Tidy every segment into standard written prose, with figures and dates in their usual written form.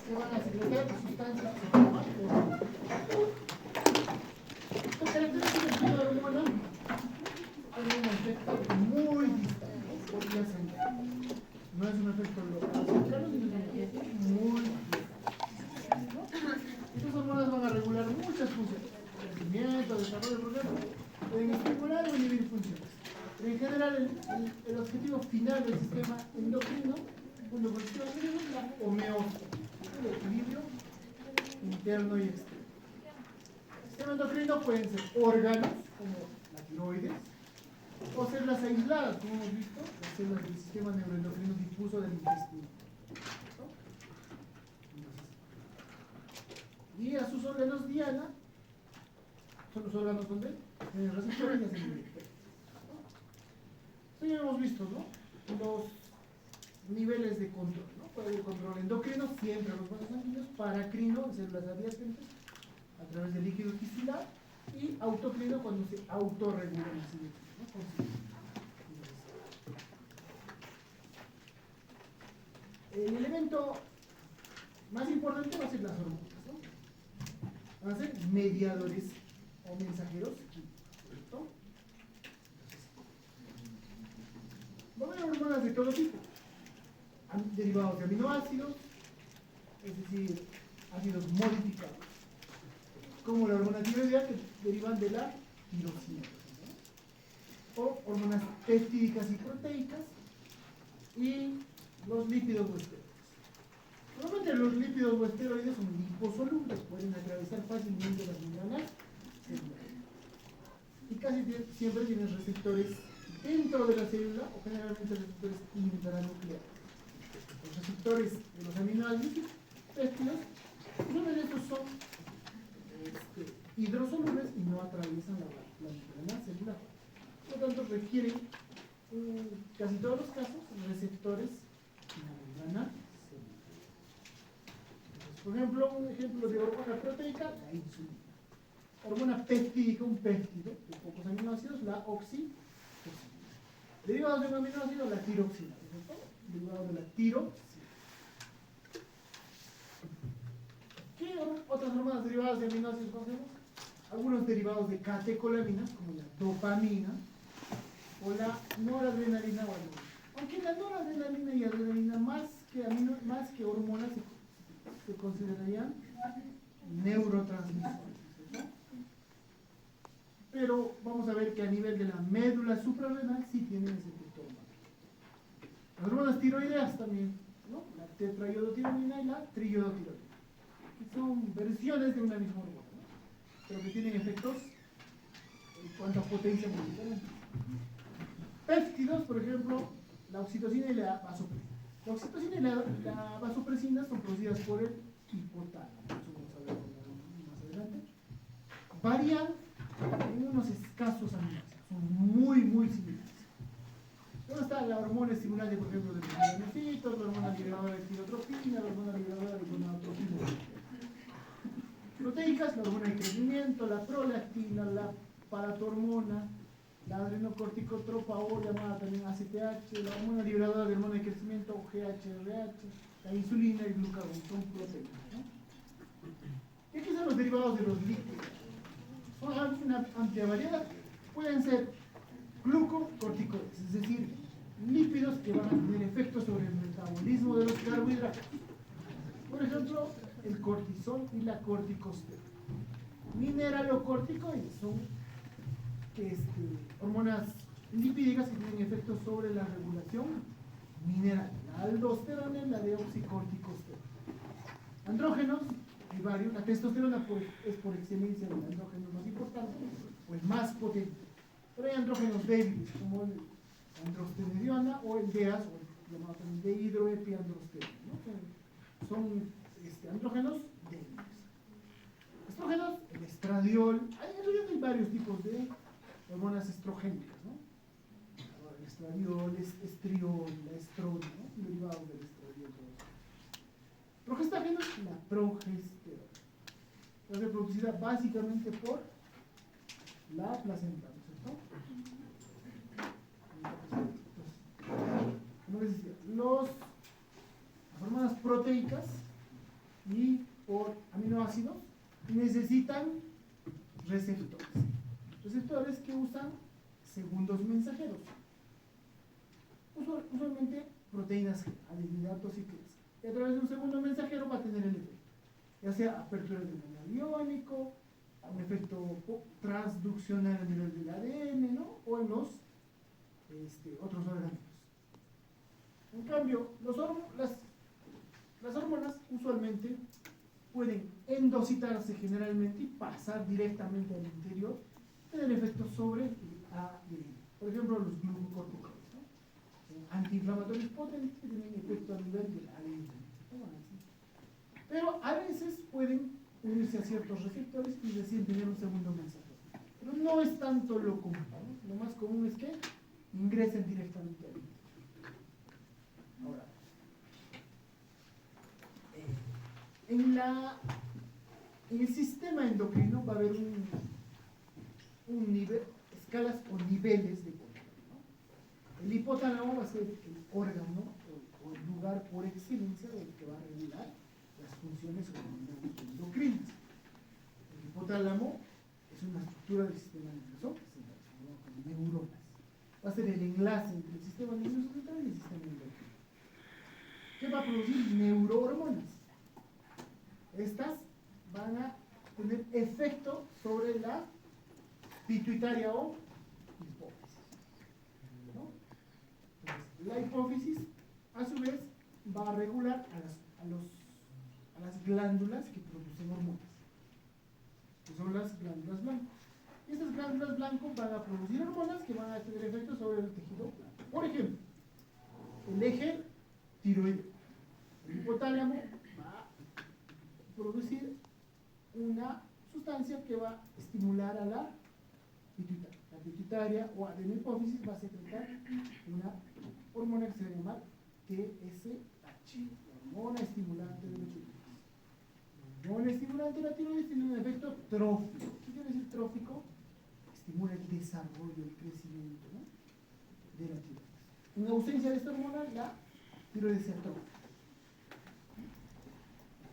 que van a secretar sustancias que se llaman hormonas. Las características de la hormona tienen un efecto muy distante, podría ser. No es un efecto local, sino es un efecto muy distante. Estas hormonas van a regular muchas funciones: crecimiento, desarrollo, por ejemplo, pueden estimular o inhibir funciones. Pero en general, el objetivo final del sistema endocrino, junto con el sistema endocrino, es la homeostasis, el equilibrio interno y externo. El sistema endocrino pueden ser órganos, como la tiroides, o células aisladas, como hemos visto, las células del sistema neuroendocrino difuso del intestino. Y a sus órganos diana, son los órganos donde tienen receptores y hacen efecto. Esto ya hemos visto, ¿no? Los niveles de control, ¿no? Puede haber control endocrino, siempre los vasos sanguíneos, paracrino, células adyacentes, a través del líquido tisular, y autocrino cuando se autorregulan las células, ¿no? El elemento más importante va a ser las hormonas, ¿no? Van a ser mediadores o mensajeros químicos, ¿cierto? Va a haber hormonas de todo tipo, derivados de aminoácidos, es decir, ácidos modificados, como la hormona tiroidea, que derivan de la tirosina, ¿no? O hormonas peptídicas y proteicas, y los lípidos o esteroides. Normalmente los lípidos o esteroides son liposolubles, pueden atravesar fácilmente las membranas celulares. Y casi siempre tienen receptores dentro de la célula, o generalmente receptores intranucleares. Los receptores de los aminoácidos péptidos, muchos de estos son hidrosolubles y no atraviesan la membrana celular. Por lo tanto, requieren, en casi todos los casos, receptores en la membrana celular. Entonces, por ejemplo, un ejemplo de hormona proteica, la insulina. Hormona peptídica, un péptido de pocos aminoácidos, la oxitocina. Derivados de un aminoácido, la tiroxina. Derivados de la tiroxina. ¿Qué otras hormonas derivadas de aminoácidos conocemos? Algunos derivados de catecolaminas, como la dopamina, o la noradrenalina o adrenalina. Aunque la noradrenalina y adrenalina, más que hormonas, se considerarían neurotransmisores, ¿no? Pero vamos a ver que a nivel de la médula suprarrenal sí tienen ese efecto hormonal. Las hormonas tiroideas también, ¿no? La tetraiodotironina y la triodotironina, que son versiones de una misma hormona, ¿no? Pero que tienen efectos en cuanto a potencia molecular. Péptidos, por ejemplo, la oxitocina y la vasopresina. La oxitocina y la vasopresina son producidas por el hipotálamo, eso vamos a ver más adelante. Varían en unos escasos aminoácidos, son muy similares. Luego está la hormona estimulante, por ejemplo, de los melanocytos, la hormona liberadora de tirotropina, la hormona liberadora de gonadotropina. Proteicas, la hormona de crecimiento, la prolactina, la paratormona, la adrenocorticotropa o llamada también ACTH, la hormona liberadora de hormona de crecimiento o GHRH, la insulina y el glucagón, son proteínas, ¿no? ¿Qué son los derivados de los lípidos? Son una amplia variedad. Pueden ser glucocorticoides, es decir, lípidos que van a tener efectos sobre el metabolismo de los carbohidratos. Por ejemplo, el cortisol y la corticosteroide. Mineralocorticoides son hormonas lipídicas que tienen efectos sobre la regulación mineral. La aldosterona y la deoxicorticosterona. Andrógenos, hay varios. La testosterona pues, es por excelencia el andrógeno más importante, o el más potente. Pero hay andrógenos débiles, como el androstenediona o el DEAS, o el llamado también dehidroepiandrosterona, ¿no? Son andrógenos débiles. Estrógenos, el estradiol. Hay varios tipos de hormonas estrogénicas, ¿no? El estradiol, estriol, la estrona, ¿no? Derivados del estradiol. Progestágenos, la progesterona. Va a ser producida básicamente por la placenta, ¿no es cierto? Como les decía, las hormonas proteicas y por aminoácidos necesitan receptores. Receptores que usan segundos mensajeros. Usualmente proteínas adenidatos y ciclinas. Y a través de un segundo mensajero va a tener el efecto. Ya sea apertura del canal iónico, un efecto transduccional a nivel del ADN, ¿no? O en los otros organismos. En cambio, las hormonas usualmente pueden endocitarse generalmente y pasar directamente al interior, tener efectos sobre el ADN. Por ejemplo, los glucocorticoides, ¿no? Son antiinflamatorios potentes que tienen efecto a nivel del ADN. Pero a veces pueden unirse a ciertos receptores y recién tener un segundo mensaje. Pero no es tanto lo común, ¿no? Lo más común es que ingresen directamente al interior. Ahora, en el sistema endocrino va a haber un nivel, escalas o niveles de control, ¿no? El hipotálamo va a ser el órgano o el lugar por excelencia del que va a regular las funciones endocrinas. El hipotálamo es una estructura del sistema nervioso que se llama como neuronas. Va a ser el enlace entre el sistema nervioso central y el sistema endocrino. ¿Qué va a producir? Neurohormonas. Estas van a tener efecto sobre la pituitaria o hipófisis, ¿no? Entonces, la hipófisis, a su vez, va a regular a las glándulas que producen hormonas, que son las glándulas blancas. Y estas glándulas blancas van a producir hormonas que van a tener efecto sobre el tejido blanco. Por ejemplo, el eje tiroideo. El hipotálamo va a producir una sustancia que va a estimular a la pituitaria. La pituitaria o de la hipófisis va a secretar una hormona que se va a llamar TSH, la hormona estimulante de la tiroides. La hormona estimulante de la tiroides tiene un efecto trófico. ¿Qué quiere decir trófico? Estimula el desarrollo, el crecimiento, ¿no?, de la tiroides. En ausencia de esta hormona, la tiroides se atrofia.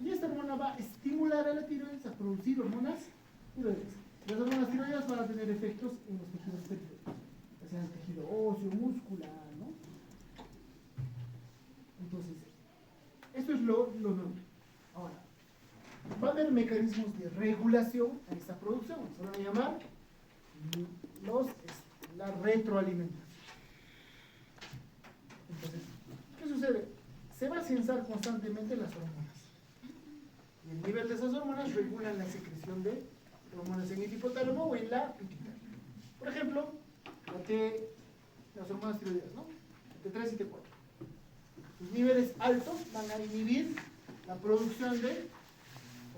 Y esta hormona va a estimular a la tiroides a producir hormonas tiroides. Las hormonas tiroides van a tener efectos en los tejidos periféricos, ya sea el tejido óseo, muscular, ¿no? Entonces, esto es lo normal. Ahora, va a haber mecanismos de regulación a esta producción. Se van a llamar la retroalimentación. Entonces, ¿qué sucede? Se va a censar constantemente las hormonas. Y el nivel de esas hormonas regula la secreción de hormonas en el hipotálamo o en la pituitaria. Por ejemplo, las hormonas tiroideas, ¿no? T3 y T4. Sus niveles altos van a inhibir la producción de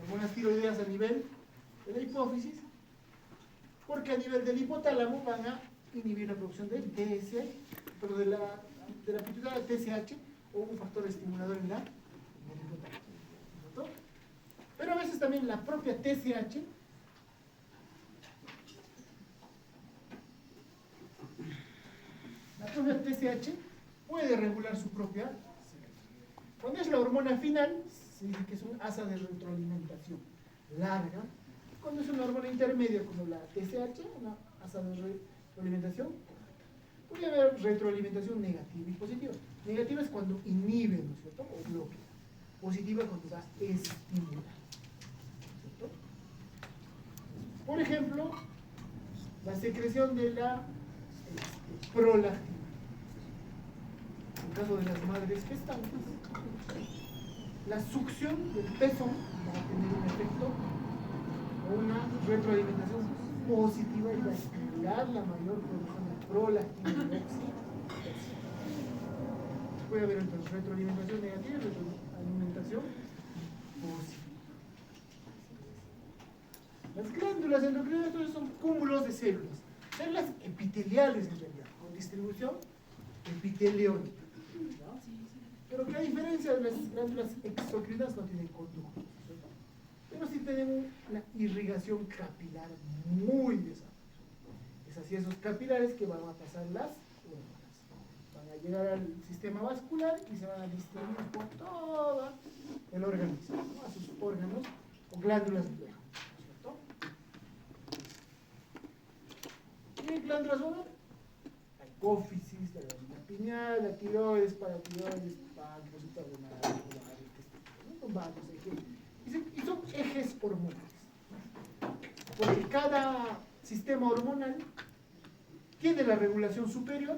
hormonas tiroideas a nivel de la hipófisis, porque a nivel del hipotálamo van a inhibir la producción de TSH, pero de la pituitaria TSH o un factor estimulador en el hipotálamo. ¿Cierto? Pero a veces también la propia TSH puede regular su propia secreción. Cuando es la hormona final, se dice que es un asa de retroalimentación larga. Cuando es una hormona intermedia como la TSH, una asa de retroalimentación corta. Puede haber retroalimentación negativa y positiva. Negativa es cuando inhibe, ¿no es cierto?, o bloquea. Positiva cuando va a estimular, ¿cierto? Por ejemplo, la secreción de la prolactina. En el caso de las madres gestantes, la succión del pezón va a tener un efecto o una retroalimentación positiva y va a estimular la mayor producción de prolactina y oxitocina. Puede haber entonces retroalimentación negativa y retroalimentación positiva. Las glándulas endocrinas entonces son cúmulos de células epiteliales en realidad, con distribución epiteliónica. ¿No? Pero que a diferencia de las glándulas exocrinas no tienen conductos, ¿cierto? Pero sí tienen una irrigación capilar muy desarrollada. Es así, esos capilares que van a pasar las hormonas. Van a llegar al sistema vascular y se van a distribuir por todo el organismo, ¿no?, a sus glándulas beta, ¿cierto? Y glándulas beta, la hipófisis, la glándula pineal, la tiroides, paratiroides, páncreas, suprarrenal, ovario, testículo, ¿no? Son varios ejes. Y son ejes hormonales. Porque cada sistema hormonal tiene la regulación superior,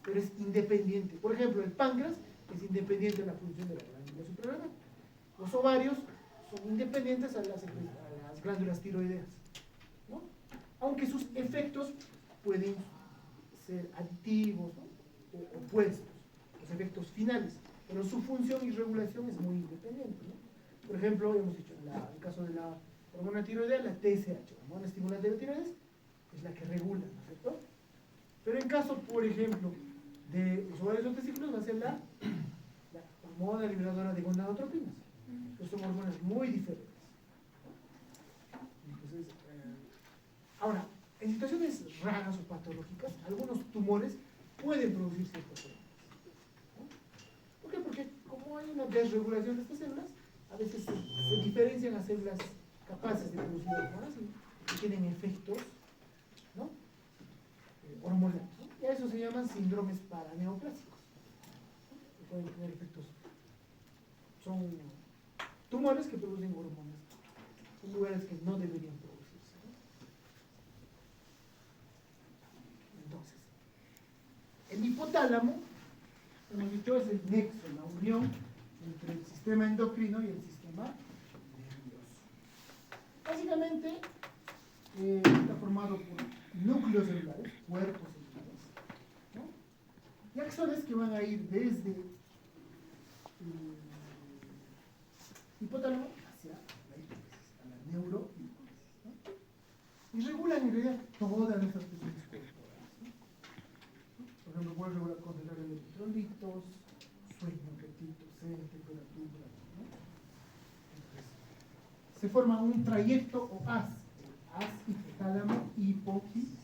pero es independiente. Por ejemplo, el páncreas es independiente de la función de la glándula suprarrenal. Los ovarios son independientes a las glándulas tiroideas, ¿no? Aunque sus efectos pueden ser aditivos, ¿no? O opuestos, los efectos finales, pero su función y regulación es muy independiente, ¿no? Por ejemplo, hemos dicho, en el caso de la hormona tiroidea, la TSH, la hormona estimulante de la tiroides, es la que regula, ¿no es cierto? Pero en caso, por ejemplo, de los ovarios o testículos, va a ser la hormona liberadora de gonadotropinas. Entonces son hormonas muy diferentes. Entonces, ahora, en situaciones raras o patológicas, algunos tumores pueden producir ciertas hormonas, ¿no? ¿Por qué? Porque como hay una desregulación de estas células, a veces se diferencian las células capaces de producir hormonas y tienen efectos, ¿no? Hormonales, ¿no? Y a eso se llaman síndromes paraneoplásicos, ¿no? Que pueden tener efectos. Son tumores que producen hormonas en lugares que no deberían producirse, ¿no? Entonces, el hipotálamo, hemos dicho, es el nexo, la unión entre el sistema endocrino y el sistema nervioso. Básicamente, está formado por núcleos celulares, cuerpos celulares, ¿no? Y axones que van a ir desde el hipotálamo hacia la hipófisis, a la neurohipófisis, ¿no? Y regulan en realidad todas nuestras funciones corporales, ¿no? Por ejemplo, pueden regular controlar el electrolitos, sueño, apetito, sed, temperatura, ¿no? Entonces, se forma un trayecto o haz hipotálamo hipófisis.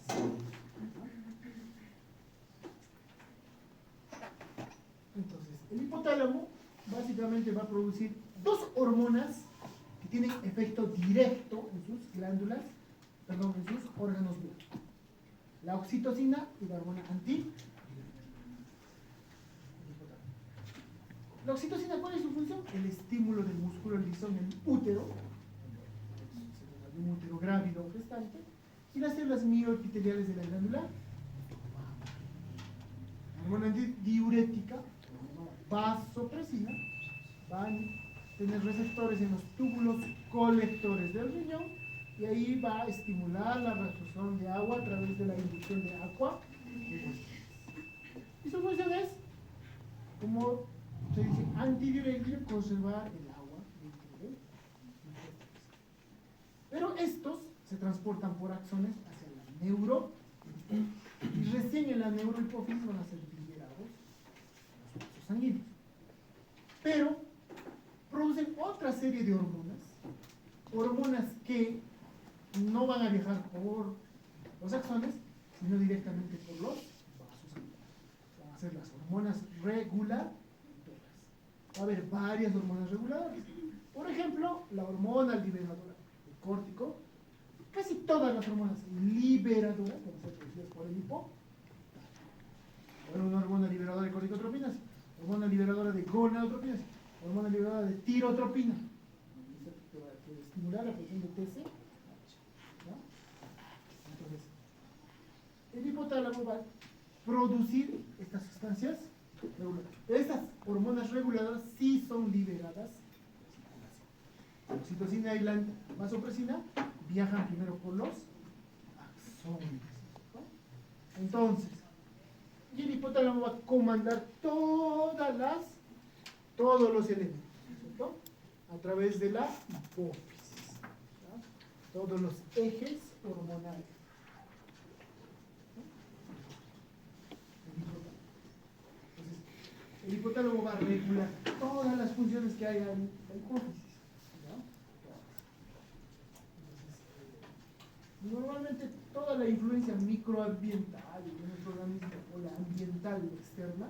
Entonces, el hipotálamo básicamente va a producir dos hormonas que tienen efecto directo en sus glándulas, perdón, en sus órganos blandos. La oxitocina y la hormona anti. La oxitocina, ¿cuál es su función? El estímulo del músculo liso en el útero, un útero grávido o gestante, y las células mioepiteliales de la glándula. La hormona diurética, vasopresina, van a tener receptores en los túbulos colectores del riñón y ahí va a estimular la absorción de agua a través de la inducción de agua. Y su función es, como se dice, antidiurético, conservar el agua dentro del intestino. Pero estos se transportan por axones hacia la neuro y recién en la neurohipófisis van a ser liberados a los vasos sanguíneos. Pero producen otra serie de hormonas que no van a viajar por los axones, sino directamente por los vasos sanguíneos. Van a ser las hormonas reguladoras. Va a haber varias hormonas reguladoras. Por ejemplo, la hormona liberadora del córtico, casi todas las hormonas liberadoras van a ser producidas por el hipotálamo. Una hormona liberadora de corticotropinas, hormona liberadora de gonadotropinas, hormona liberadora de tirotropina, que estimular la producción de TSH, ¿no? Entonces, el hipotálamo va a producir estas sustancias reguladoras. Estas hormonas reguladoras sí son liberadas. La oxitocina y la vasopresina viajan primero por los axones, ¿no? Entonces, y el hipotálamo va a comandar todos los elementos, ¿cierto? A través de la hipófisis, ¿no? Todos los ejes hormonales, ¿no? Entonces, el hipotálamo va a regular todas las funciones que hay en la hipófisis, ¿no? Entonces, normalmente toda la influencia microambiental de nuestro organismo o la ambiental externa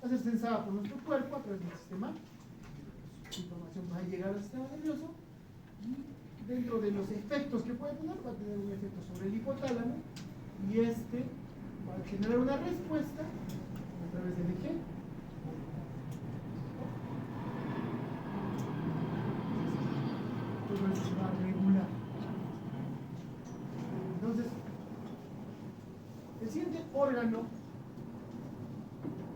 va a ser sensada por nuestro cuerpo a través del sistema. La información va a llegar al sistema nervioso Dentro de los efectos que puede tener, va a tener un efecto sobre el hipotálamo y este va a generar una respuesta a través del eje. Todo esto se va a regular. Entonces, el siguiente órgano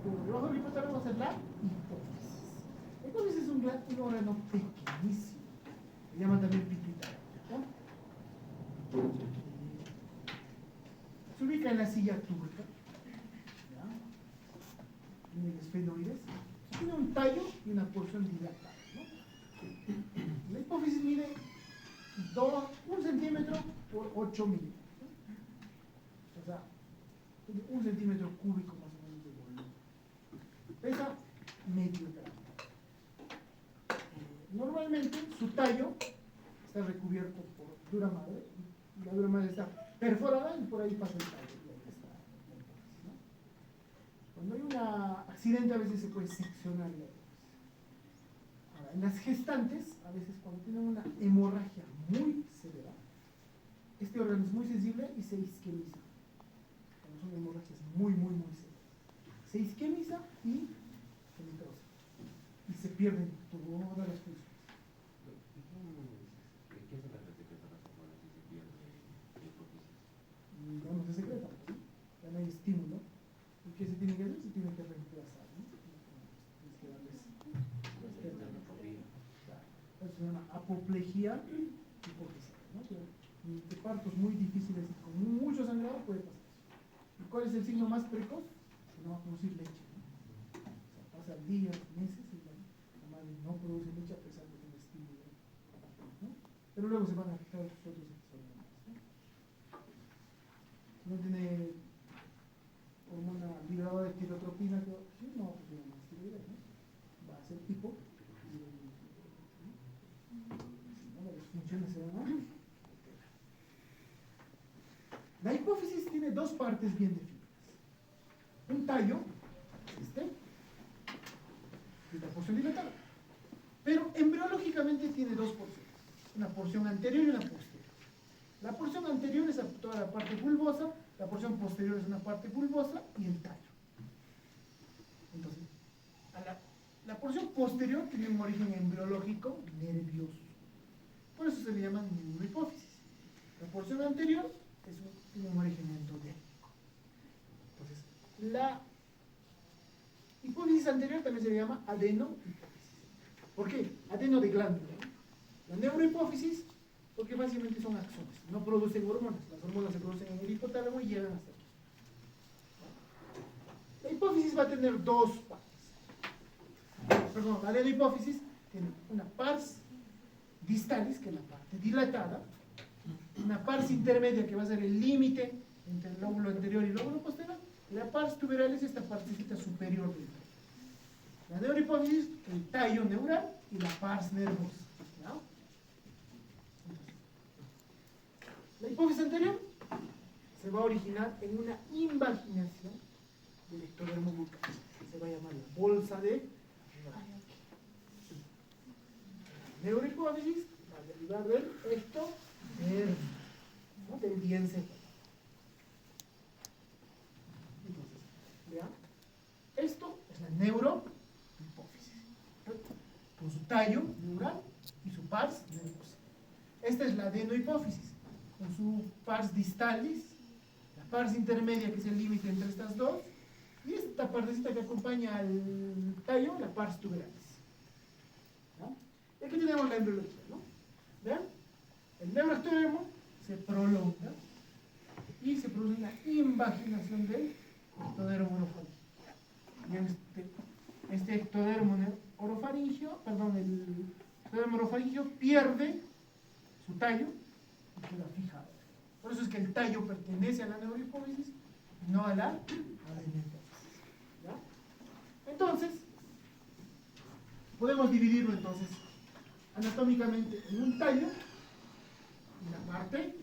por debajo del hipotálamo va a ser la hipófisis. La hipófisis es un órgano pequeñísimo. Se llama también pituitario. Se ubica en la silla túrgica. Tiene el esfenoides. Tiene un tallo y una porción dilatada. La hipófisis mide 1 centímetro por 8 milímetros. O sea, tiene 1 centímetro cúbico más o menos de volumen. Pesa medio gramo. Normalmente su tallo está recubierto por dura madre. La dura madre está perforada y por ahí pasa el tallo. Cuando hay un accidente a veces se puede seccionar la hipófisis. Ahora, en las gestantes, a veces cuando tienen una hemorragia muy severa, este órgano es muy sensible y se isquemiza. Cuando son hemorragias muy severas. Se isquemiza y se necrosa. Y se pierden todas las funciones. ¿Qué es la secreta las hormonas si se pierde la hipófisis? Ya no se secreta, ¿sí? Ya no hay estímulo. ¿Y qué se tiene que hacer? Se tiene que reemplazar, ¿no? Tienes que darles. Eso se llama apoplejía hipófisica, ¿no? De partos muy difíciles y con mucho sangrado puede pasar eso. ¿Y cuál es el signo más precoz? Que no va a producir leche, ¿no? O sea, pasa días, meses y la madre no produce leche a pesar de que el estímulo, ¿no? Pero luego se van a afectar los otros hormonas, ¿no? Si no tiene hormona liberadora de tirotropina, sí, no, pues no más tiroides, ¿no? Va a ser hipo. Las funciones se van. La hipófisis tiene dos partes bien definidas. Un tallo, y la porción dilatada. Pero embriológicamente tiene dos porciones. Una porción anterior y una posterior. La porción anterior es toda la parte bulbosa, la porción posterior es una parte bulbosa y el tallo. Entonces, la porción posterior tiene un origen embriológico nervioso. Por eso se le llama neurohipófisis. La porción anterior tiene un origen endodérmico. Entonces, la hipófisis anterior también se le llama adenohipófisis. ¿Por qué? Adeno de glándula. La neurohipófisis, porque básicamente son axones, no producen hormonas. Las hormonas se producen en el hipotálamo y llegan hasta aquí. La hipófisis va a tener dos partes. Perdón, la adenohipófisis tiene una pars distalis, que es la parte dilatada, una pars intermedia, que va a ser el límite entre el lóbulo anterior y el lóbulo posterior, y la pars tuberalis, esta partecita superior del tallo. La neurohipófisis, el tallo neural y la pars nervosa. ¿No? La hipófisis anterior se va a originar en una invaginación del ectodermo bucal. Se va a llamar la bolsa de neurohipófisis, va a derivar del ectodermo, ¿no? Del diense. Entonces, vean, esto es la neurohipófisis, con su tallo neural y su pars nervosa. Esta es la adenohipófisis, con su pars distalis, la pars intermedia, que es el límite entre estas dos, y esta partecita que acompaña al tallo, la pars tuberalis. ¿No? Y aquí tenemos la embriología, ¿no? ¿Vean? El neuroectodermo se prolonga y se produce una invaginación del ectodermo orofaringio. Y este ectodermo orofaringio, el ectodermo orofaringio pierde su tallo y queda fijado. Por eso es que el tallo pertenece a la neurohipófisis, no a la adenohipófisis. ¿Ya? Entonces, podemos dividirlo entonces anatómicamente en un tallo y la parte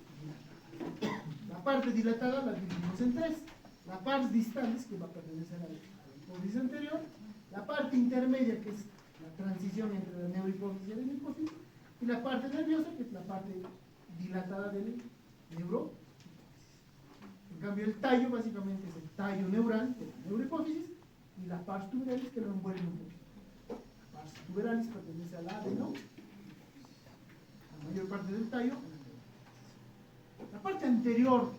dilatada. La parte dilatada la dividimos en tres. La pars distalis, que va a pertenecer a la hipófisis anterior, la parte intermedia, que es la transición entre la neurohipófisis y la adenohipófisis, y y la parte nerviosa, que es la parte dilatada del neuro. En cambio, el tallo básicamente es el tallo neural de la neurohipófisis y la pars tuberalis que lo envuelve un poquito. La pars tuberalis pertenece al adeno, la mayor parte del tallo. La parte anterior,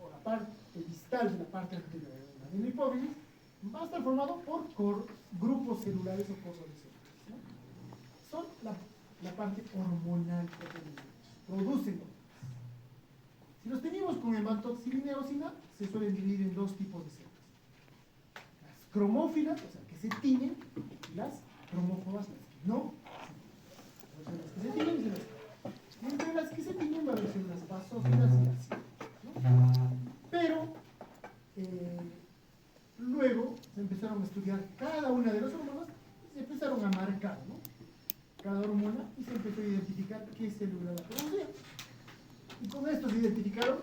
o la parte distal de la parte anterior de la neurohipófisis, va a estar formado por grupos celulares o cosas de células, ¿no? Son la parte hormonal que producen hormonas. Si los tenemos con hematoxilina y eosina, se suelen dividir en dos tipos de células. Las cromófilas, o sea, que se tiñen, y las cromóforas, las que no. Las que se tiñen y se las. Y entre las que se tiñen va a haber células basófilas y ácidas, ¿no? Pero, luego se empezaron a estudiar cada una de las hormonas y se empezaron a marcar, ¿no? Cada hormona y se empezó a identificar qué célula la producía. Y con esto se identificaron